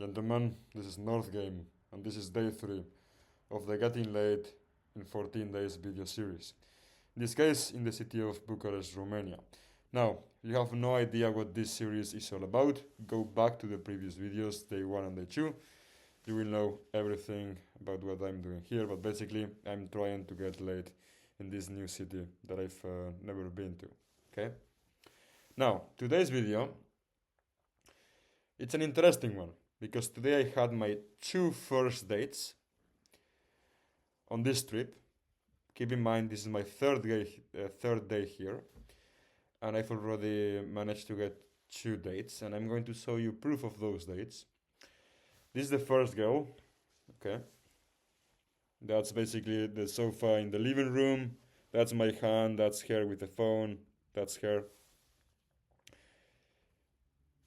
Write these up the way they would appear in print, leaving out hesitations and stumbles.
Gentlemen, this is North Game, and this is day 3 of the Getting Late in 14 Days video series. In this case, in the city of Bucharest, Romania. Now, if you have no idea what this series is all about, go back to the previous videos, day 1 and day 2. You will know everything about what I'm doing here, but basically, I'm trying to get laid in this new city that I've never been to. Okay? Now, today's video, it's an interesting one, because today I had my 2 first dates on this trip. Keep in mind, this is my third day here, and I've already managed to get 2 dates, and I'm going to show you proof of those dates. This is the first girl, okay? That's basically the sofa in the living room. That's my hand, that's her with the phone, that's her.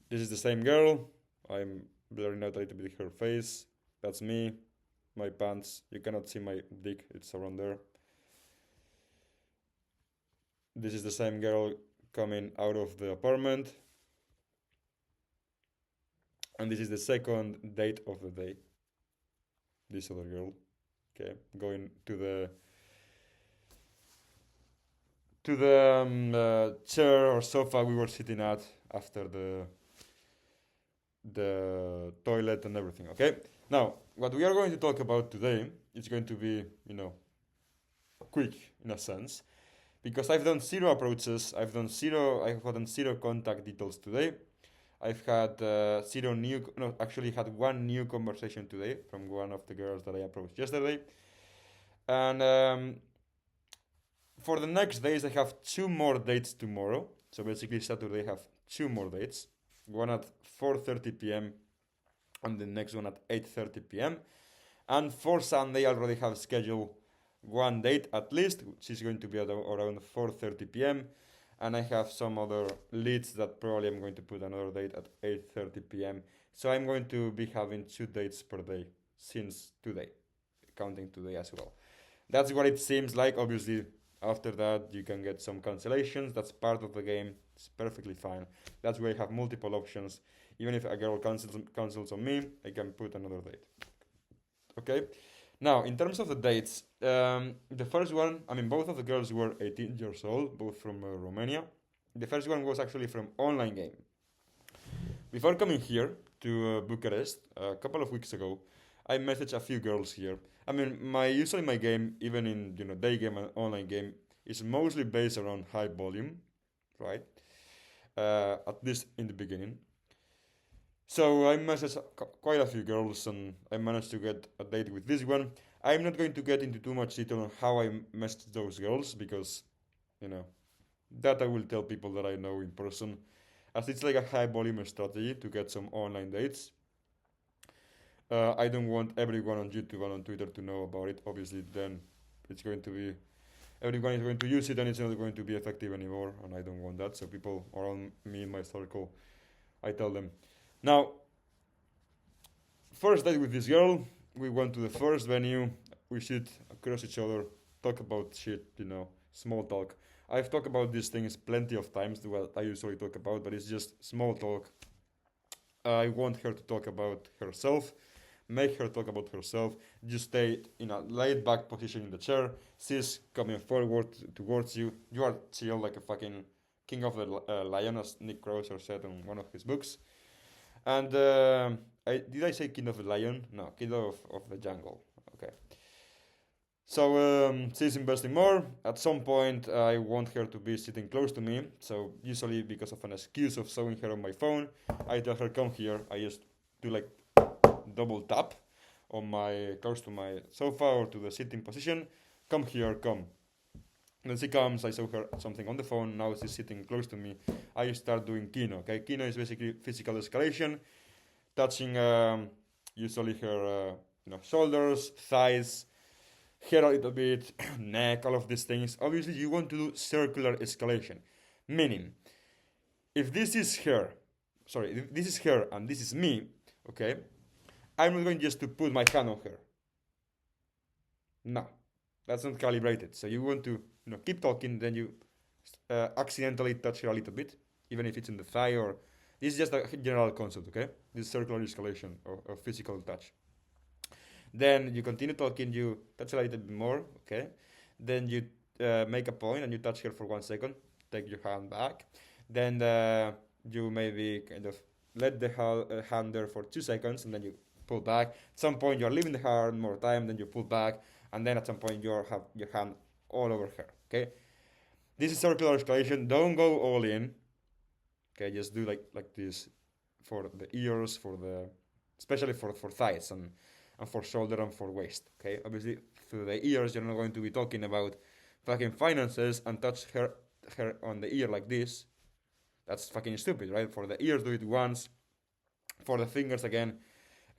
This is the same girl. I'm blurring out a little bit her face. That's me, my pants. You cannot see my dick, it's around there. This is the same girl coming out of the apartment. And this is the second date of the day. This other girl, okay, going to the chair or sofa we were sitting at after the toilet and everything. Okay, now what we are going to talk about today is going to be, quick in a sense, because I've done 0 approaches. I've gotten 0 contact details today. I've had had 1 new conversation today from one of the girls that I approached yesterday. And for the next days, I have 2 more dates tomorrow. So basically Saturday I have 2 more dates. One at 4:30 p.m. and the next one at 8:30 p.m. And for Sunday I already have scheduled 1 date at least, which is going to be at around 4:30 p.m. And I have some other leads that probably I'm going to put another date at 8:30 p.m. So I'm going to be having 2 dates per day since today, counting today as well. That's what it seems like. Obviously, after that, you can get some cancellations. That's part of the game. It's perfectly fine. That's where I have multiple options. Even if a girl cancels on me, I can put another date. Okay? Now, in terms of the dates, the first one, both of the girls were 18 years old, both from Romania. The first one was actually from online game. Before coming here to Bucharest, a couple of weeks ago, I messaged a few girls here. Usually my game, even in day game and online game, is mostly based around high volume, right? At least in the beginning. So I messaged quite a few girls, and I managed to get a date with this one. I'm not going to get into too much detail on how I messaged those girls, because, that I will tell people that I know in person, as it's like a high volume strategy to get some online dates. I don't want everyone on YouTube and on Twitter to know about it. Obviously, then it's going to be, everyone is going to use it and it's not going to be effective anymore, and I don't want that. So people around me in my circle, I tell them. Now, first date with this girl, we went to the first venue, we sit across each other, talk about shit, small talk. I've talked about these things plenty of times, what I usually talk about, but it's just small talk. I want her to talk about herself, make her talk about herself, just stay in a laid back position in the chair, she's coming forward towards you, you are chill like a fucking king of the lion, as Nick Krauser said in one of his books. And did I say king of the lion? No, king of the jungle. Okay. So she's investing more. At some point, I want her to be sitting close to me. So usually, because of an excuse of showing her on my phone, I tell her, come here. I just do like double tap on close to my sofa or to the sitting position. Come here, come. Then she comes, I show her something on the phone, now she's sitting close to me. I start doing kino, okay? Kino is basically physical escalation, touching usually her shoulders, thighs, hair a little bit, neck, all of these things. Obviously, you want to do circular escalation, meaning, if this is her and this is me, okay, I'm not going just to put my hand on her. No, that's not calibrated. So you want to keep talking, then you accidentally touch her a little bit, even if it's in the thigh or This is just a general concept, okay? This circular escalation of physical touch. Then you continue talking, you touch a little bit more, okay? Then you make a point and you touch her for 1 second, take your hand back. Then you maybe kind of let the hand there for 2 seconds and then you pull back. At some point you're leaving the hand more time, then you pull back, and then at some point you have your hand all over her, okay? This is circular escalation. Don't go all in, okay? Just do like this for the ears, especially for thighs and for shoulder and for waist, okay? Obviously, through the ears, you're not going to be talking about fucking finances and touch her on the ear like this. That's fucking stupid, right? For the ears, do it once. For the fingers, again,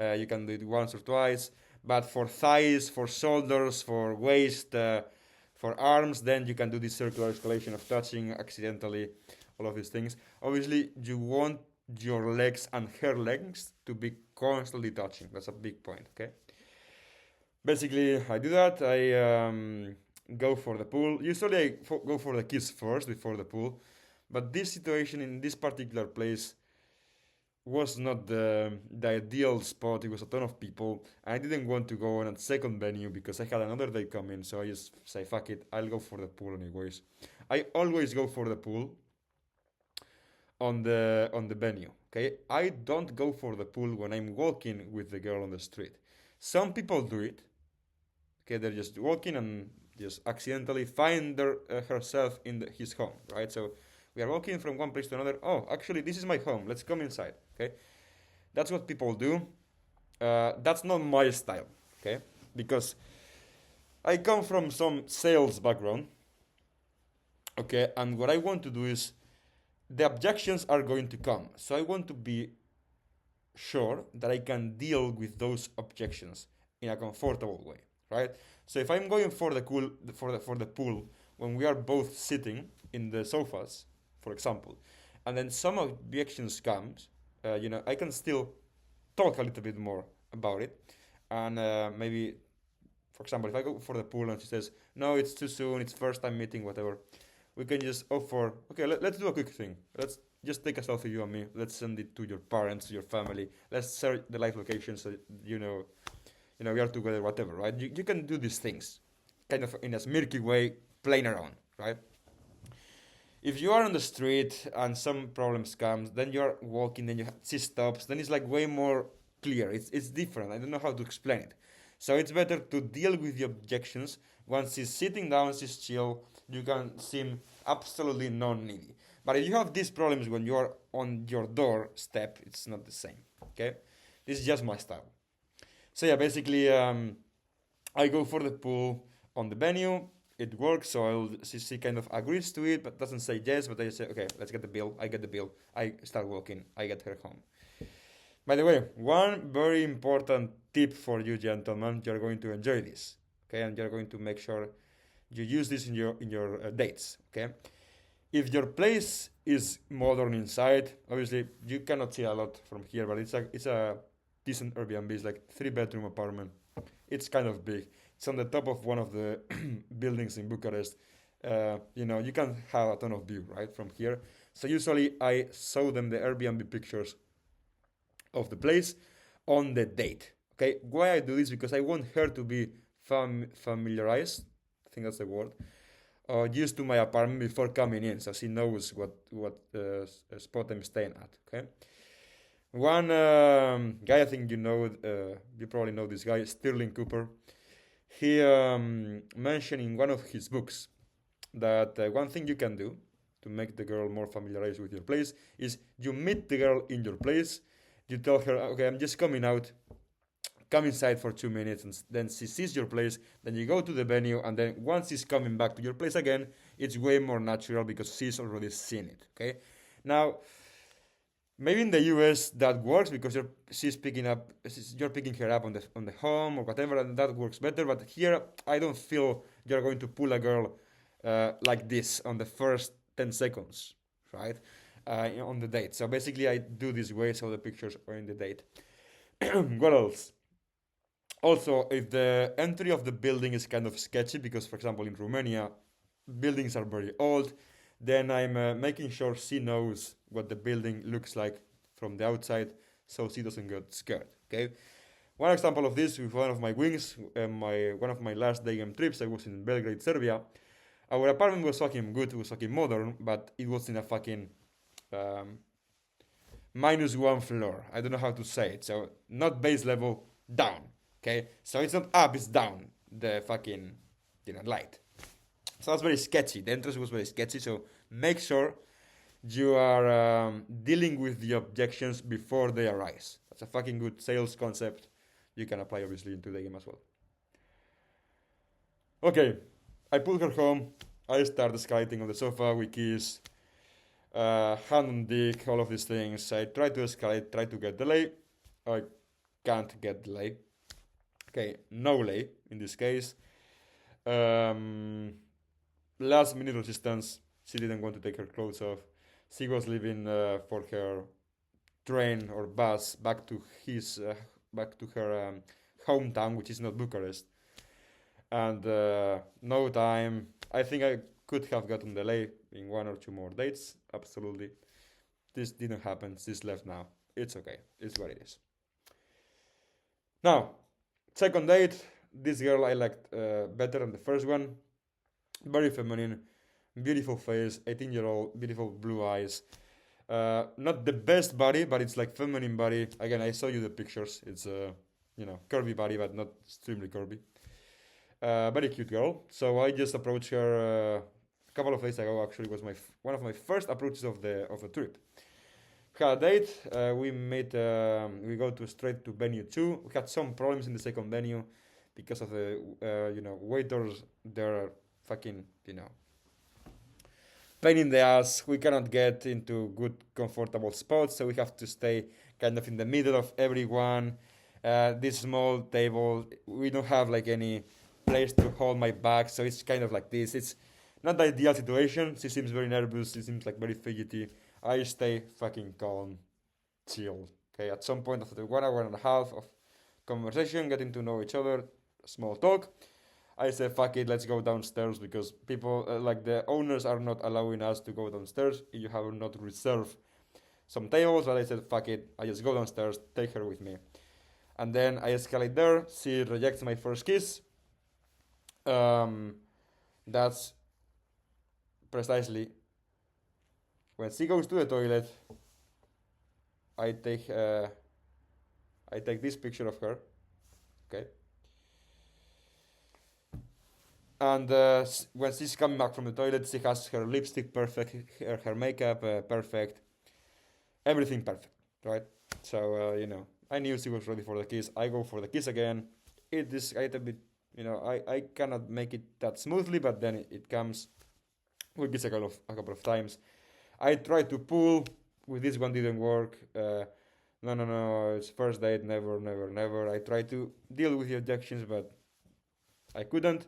you can do it once or twice. But for thighs, for shoulders, for waist, for arms, then you can do this circular escalation of touching accidentally, all of these things. Obviously, you want your legs and her legs to be constantly touching. That's a big point, okay? Basically, I do that. I go for the pull. Usually, I go for the kiss first before the pull. But this situation in this particular place was not the ideal spot. It was a ton of people. I didn't want to go on a second venue because I had another day coming. So I just say, fuck it, I'll go for the pool anyways. I always go for the pool on the venue, okay? I don't go for the pool when I'm walking with the girl on the street. Some people do it, okay? They're just walking and just accidentally find herself in his home, right? So we are walking from one place to another. Oh, actually, this is my home. Let's come inside, okay? That's what people do. That's not my style, okay? Because I come from some sales background, okay? And what I want to do is the objections are going to come. So I want to be sure that I can deal with those objections in a comfortable way, right? So if I'm going for the pool when we are both sitting in the sofas, for example, and then some objections comes, I can still talk a little bit more about it, and maybe, for example, if I go for the pool and she says, no, it's too soon, it's first time meeting, whatever, we can just offer, okay, let's do a quick thing. Let's just take a selfie, you and me. Let's send it to your parents, your family. Let's share the live location so we are together, whatever, right? You can do these things, kind of in a smirky way, playing around, right? If you are on the street and some problems comes, then you're walking, then she stops, then it's like way more clear. It's different. I don't know how to explain it. So it's better to deal with the objections. Once she's sitting down, she's chill, you can seem absolutely non-needy. But if you have these problems when you are on your doorstep, it's not the same, okay? This is just my style. So yeah, basically, I go for the pool on the venue. It works, so she kind of agrees to it, but doesn't say yes, but I say, okay, let's get the bill. I get the bill. I start walking. I get her home. By the way, one very important tip for you, gentlemen, you're going to enjoy this, okay? And you're going to make sure you use this in your dates, okay? If your place is modern inside, obviously you cannot see a lot from here, but it's a decent Airbnb. It's like 3-bedroom apartment. It's kind of big. It's on the top of one of the buildings in Bucharest. You can have a ton of view, right, from here. So usually I show them the Airbnb pictures of the place on the date. Okay, why I do this? Because I want her to be familiarized, I think that's the word, used to my apartment before coming in, so she knows what spot I'm staying at. Okay. One guy, I think you probably know this guy, Sterling Cooper. He mentioned in one of his books that one thing you can do to make the girl more familiarized with your place is you meet the girl in your place. You tell her, okay, I'm just coming out. Come inside for 2 minutes, and then she sees your place. Then you go to the venue, and then once she's coming back to your place again, it's way more natural because she's already seen it. Okay, now maybe in the US that works because you're picking her up on the home or whatever, and that works better. But here, I don't feel you're going to pull a girl like this on the first 10 seconds, right? On the date. So basically, I do this way so the pictures are in the date. What else? Also, if the entry of the building is kind of sketchy, because for example in Romania, buildings are very old, then I'm making sure she knows what the building looks like from the outside so she doesn't get scared. Okay. One example of this with one of my wings, one of my last day game trips, I was in Belgrade, Serbia. Our apartment was fucking good, it was fucking modern, but it was in a fucking -1 floor. I don't know how to say it. So not base level, down. Okay, so it's not up, it's down. The fucking light. So that's very sketchy. The entrance was very sketchy. So make sure you are dealing with the objections before they arise. That's a fucking good sales concept. You can apply obviously into the game as well. Okay, I pull her home. I start escalating on the sofa. We kiss. Hand on dick, all of these things. I try to escalate, try to get delay. I can't get delay. Okay, no lay in this case. Last minute resistance. She didn't want to take her clothes off. She was leaving for her train or bus back to her hometown, which is not Bucharest. And no time. I think I could have gotten delay in 1 or 2 more dates. Absolutely. This didn't happen. She's left now. It's okay. It's what it is. Now, second date. This girl I liked better than the first one. Very feminine. Beautiful face. 18-year-old. Beautiful blue eyes. Not the best body, but it's like feminine body. Again, I saw you the pictures. It's curvy body, but not extremely curvy. Very cute girl. So I just approached her a couple of days ago. Actually, was one of my first approaches of the trip. Had a date. We met. We go straight to venue 2. We had some problems in the second venue because of the waiters. They're fucking pain in the ass. We cannot get into good comfortable spots, so we have to stay kind of in the middle of everyone. This small table. We don't have like any place to hold my bag, so it's kind of like this. It's not the ideal situation. She seems very nervous. She seems like very fidgety. I stay fucking calm, chill. Okay, at some point after 1 hour and a half of conversation, getting to know each other, small talk, I said, fuck it, let's go downstairs because people, like the owners are not allowing us to go downstairs. You have not reserved some tables, but I said, fuck it, I just go downstairs, take her with me. And then I escalate there. She rejects my first kiss. That's precisely when she goes to the toilet. I take this picture of her, okay, and when she's coming back from the toilet, she has her lipstick perfect, her makeup perfect, everything perfect, right? So I knew she was ready for the kiss. I go for the kiss again. It is a bit, I cannot make it that smoothly, but then it comes. We kiss a couple of times. I tried to pull. With this one didn't work. No, it's first date, never. I tried to deal with the objections, but I couldn't.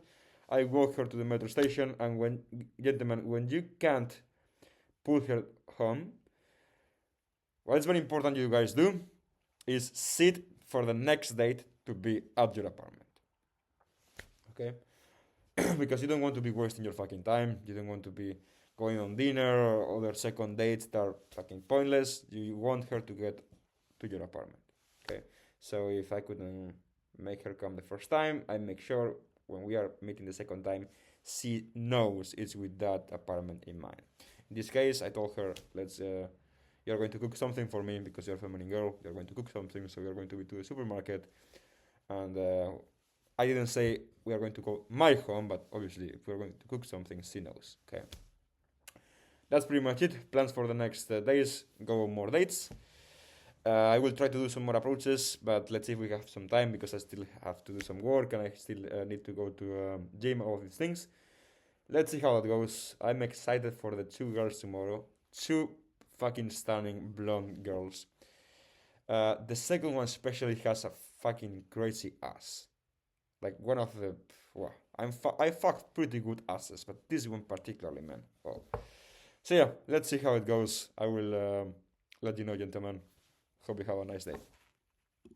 I walked her to the metro station, and when you can't pull her home, what's very important you guys do is sit for the next date to be at your apartment. Okay? Because you don't want to be wasting your fucking time. You don't want to be going on dinner or other second dates that are fucking pointless. You want her to get to your apartment. Okay? So if I couldn't make her come the first time, I make sure when we are meeting the second time, she knows it's with that apartment in mind. In this case, I told her, you're going to cook something for me because you're a feminine girl. You're going to cook something, so you're going to be to the supermarket. And I didn't say we are going to go my home, but obviously if we're going to cook something, she knows. Okay. That's pretty much it. Plans for the next days, go on more dates. I will try to do some more approaches, but let's see if we have some time because I still have to do some work and I still need to go to gym, all these things. Let's see how that goes. I'm excited for the 2 girls tomorrow. 2 fucking stunning blonde girls. The second one especially has a fucking crazy ass. Like one of the... Well, I fucked pretty good asses, but this one particularly, man. Oh. So yeah, let's see how it goes. I will let you know, gentlemen. Hope you have a nice day.